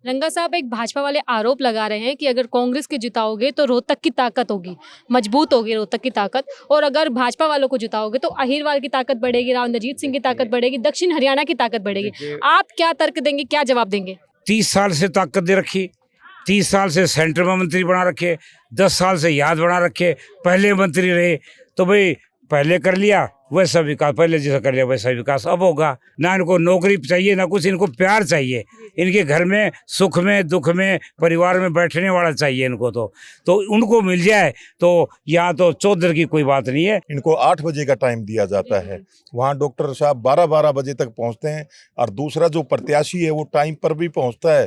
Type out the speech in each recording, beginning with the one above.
रंगा साहब, एक भाजपा वाले आरोप लगा रहे हैं कि अगर कांग्रेस के जिताओगे तो रोहतक की ताकत होगी, मजबूत होगी रोहतक की ताकत, और अगर भाजपा वालों को जिताओगे तो अहिरवाल की ताकत बढ़ेगी, राव नजीत सिंह की ताकत बढ़ेगी, दक्षिण हरियाणा की ताकत बढ़ेगी। आप क्या तर्क देंगे, क्या जवाब देंगे? 30 साल से ताकत दे रखी, 30 साल से सेंटर में मंत्री बना रखे, 10 साल से याद बना रखे, पहले मंत्री रहे, तो भाई पहले कर लिया वैसा विकास, पहले जैसा कर लिया वैसा विकास अब होगा। ना इनको नौकरी चाहिए ना कुछ, इनको प्यार चाहिए, इनके घर में सुख में दुख में परिवार में बैठने वाला चाहिए इनको। तो उनको मिल जाए तो यहाँ तो चौधर की कोई बात नहीं है। इनको 8 बजे का टाइम दिया जाता है, वहाँ डॉक्टर साहब 12-12 बजे तक पहुँचते हैं। और दूसरा जो प्रत्याशी है वो टाइम पर भी पहुँचता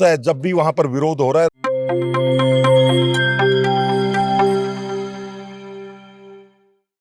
है जब भी वहाँ पर विरोध हो रहा है।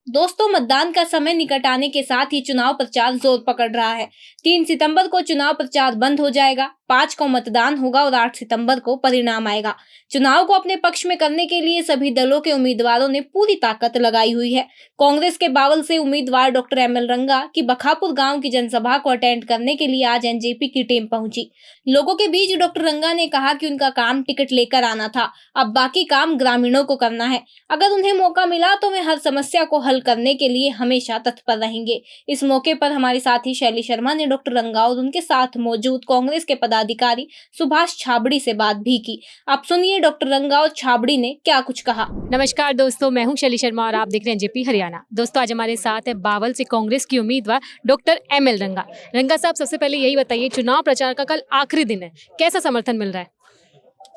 दोस्तों, मतदान का समय निकट आने के साथ ही चुनाव प्रचार जोर पकड़ रहा है। 3 सितंबर को चुनाव प्रचार बंद हो जाएगा, 5 को मतदान होगा और 8 सितंबर को परिणाम आएगा। चुनाव को अपने पक्ष में करने के लिए सभी दलों के उम्मीदवारों ने पूरी ताकत लगाई हुई है। कांग्रेस के बावल से उम्मीदवार डॉक्टर एमएल रंगा की बखापुर गांव की जनसभा को अटेंड करने के लिए आज एनजेपी की टीम पहुंची। लोगों के बीच डॉक्टर रंगा ने कहा कि उनका काम टिकट लेकर आना था, अब बाकी काम ग्रामीणों को करना है। अगर उन्हें मौका मिला तो वे हर समस्या को हल करने के लिए हमेशा तत्पर रहेंगे। इस मौके पर हमारे साथी शैली शर्मा ने डॉक्टर रंगा और उनके साथ मौजूद कांग्रेस के पदाधिकारी सुभाष छाबड़ी से बात भी की। आप सुनिए डॉक्टर रंगा और छाबड़ी ने क्या कुछ कहा। नमस्कार दोस्तों, मैं हूं शैली शर्मा और आप देख रहे हैं एनजेपी हरियाणा। दोस्तों, आज हमारे साथ है बावल से कांग्रेस की उम्मीदवार डॉक्टर एमएल रंगा। रंगा साहब, सबसे पहले यही बताइए, चुनाव प्रचार का कल आखिरी दिन है, कैसा समर्थन मिल रहा है?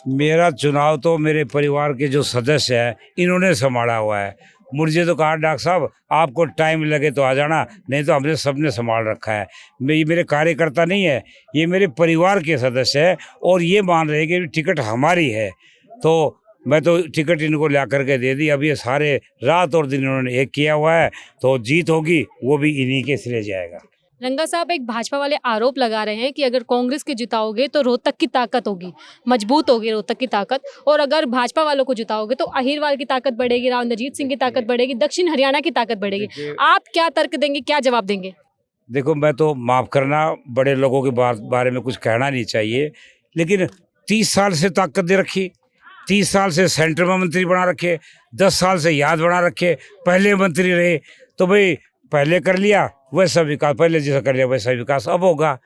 मेरा चुनाव तो मेरे परिवार के जो सदस्य हैं इन्होंने संभाला हुआ है। मुझे तो कहा डॉक्टर साहब आपको टाइम लगे तो आ जाना, नहीं तो हमने सबने संभाल रखा है। ये मेरे कार्यकर्ता नहीं है, ये मेरे परिवार के सदस्य है और ये मान रहे कि टिकट हमारी है। तो मैं तो टिकट इनको ला करके दे दी। अब ये सारे रात और दिन इन्होंने एक किया हुआ है, तो जीत होगी वो भी इन्हीं के सिरे जाएगा। रंगा साहब, एक भाजपा वाले आरोप लगा रहे हैं कि अगर कांग्रेस के जिताओगे तो रोहतक की ताकत होगी, मजबूत होगी रोहतक की ताकत, और अगर भाजपा वालों को जिताओगे तो अहिरवाल की ताकत बढ़ेगी, राव नजीत सिंह की ताकत बढ़ेगी, दक्षिण हरियाणा की ताकत बढ़ेगी। आप क्या तर्क देंगे, क्या जवाब देंगे? देखो, मैं तो माफ़ करना, बड़े लोगों के बारे में कुछ कहना नहीं चाहिए, लेकिन 30 साल से ताकत दे रखी, 30 साल से सेंटर में मंत्री बना रखे, 10 साल से याद बना रखे, पहले मंत्री रहे, तो भाई पहले कर लिया वैसा विकास, पहले जैसा कर लिया वैसा विकास अब होगा।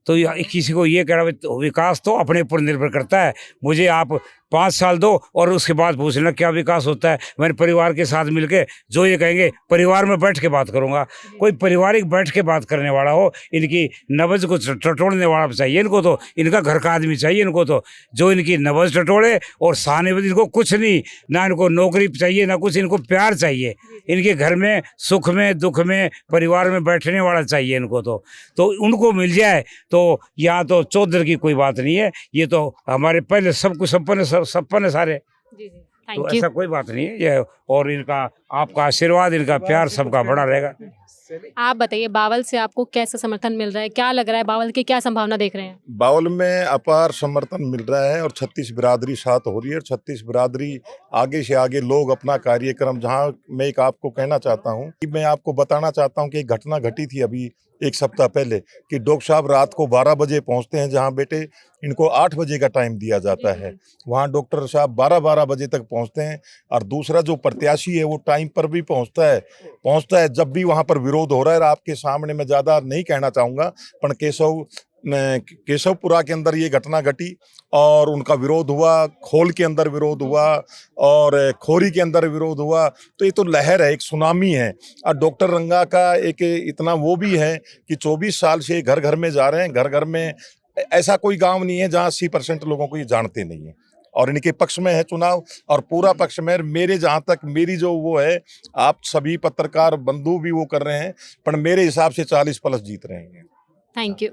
तो किसी को ये कहना विकास तो अपने ऊपर निर्भर करता है। मुझे आप 5 साल दो और उसके बाद पूछना क्या विकास होता है। मैंने परिवार के साथ मिलके जो ये कहेंगे परिवार में बैठ के बात करूंगा। कोई पारिवारिक बैठ के बात करने वाला हो, इनकी नब्ज को टटोलने वाला चाहिए इनको, तो इनका घर का आदमी चाहिए इनको, तो जो इनकी नब्ज टटोले और सहानुभूति। इनको कुछ नहीं, ना इनको नौकरी चाहिए ना कुछ, इनको प्यार चाहिए, इनके घर में सुख में दुख में परिवार में बैठने वाला चाहिए इनको। तो उनको मिल जाए तो यहाँ तो चौधर की कोई बात नहीं है, ये तो हमारे पहले सब कुछ सपने सारे। तो ऐसा कोई बात नहीं है ये, और इनका आपका आशीर्वाद, इनका प्यार सबका बड़ा रहेगा। आप बताइए, बावल से आपको कैसा समर्थन मिल रहा है, क्या लग रहा है, बावल की क्या संभावना देख रहे हैं? बावल में अपार समर्थन मिल रहा है और 36 बिरादरी साथ हो रही है। 36 बिरादरी आगे से आगे लोग अपना कार्यक्रम, जहां मैं एक आपको कहना चाहता हूं कि मैं आपको बताना चाहता हूं कि एक घटना घटी थी अभी 1 सप्ताह पहले कि डॉक्टर साहब रात को 12 बजे पहुंचते हैं, जहां बेटे इनको 8 बजे का टाइम दिया जाता है, वहां डॉक्टर साहब 12-12 बजे तक पहुंचते हैं। और दूसरा जो प्रत्याशी है वो टाइम पर भी पहुंचता है जब भी वहां पर विरोध हो रहा है। आपके सामने मैं ज़्यादा नहीं कहना चाहूँगा, पर केशवपुरा के अंदर ये घटना घटी और उनका विरोध हुआ, खोल के अंदर विरोध हुआ और खोरी के अंदर विरोध हुआ। तो ये तो लहर है, एक सुनामी है। और डॉक्टर रंगा का एक इतना वो भी है कि 24 साल से घर घर में जा रहे हैं। घर घर में ऐसा कोई गांव नहीं है जहां 80% लोगों को ये जानते नहीं है, और इनके पक्ष में है चुनाव और पूरा पक्ष में। मेरे जहां तक मेरी जो वो है, आप सभी पत्रकार बंधु भी वो कर रहे हैं, पर मेरे हिसाब से 40+ जीत रहे हैं। Thank you.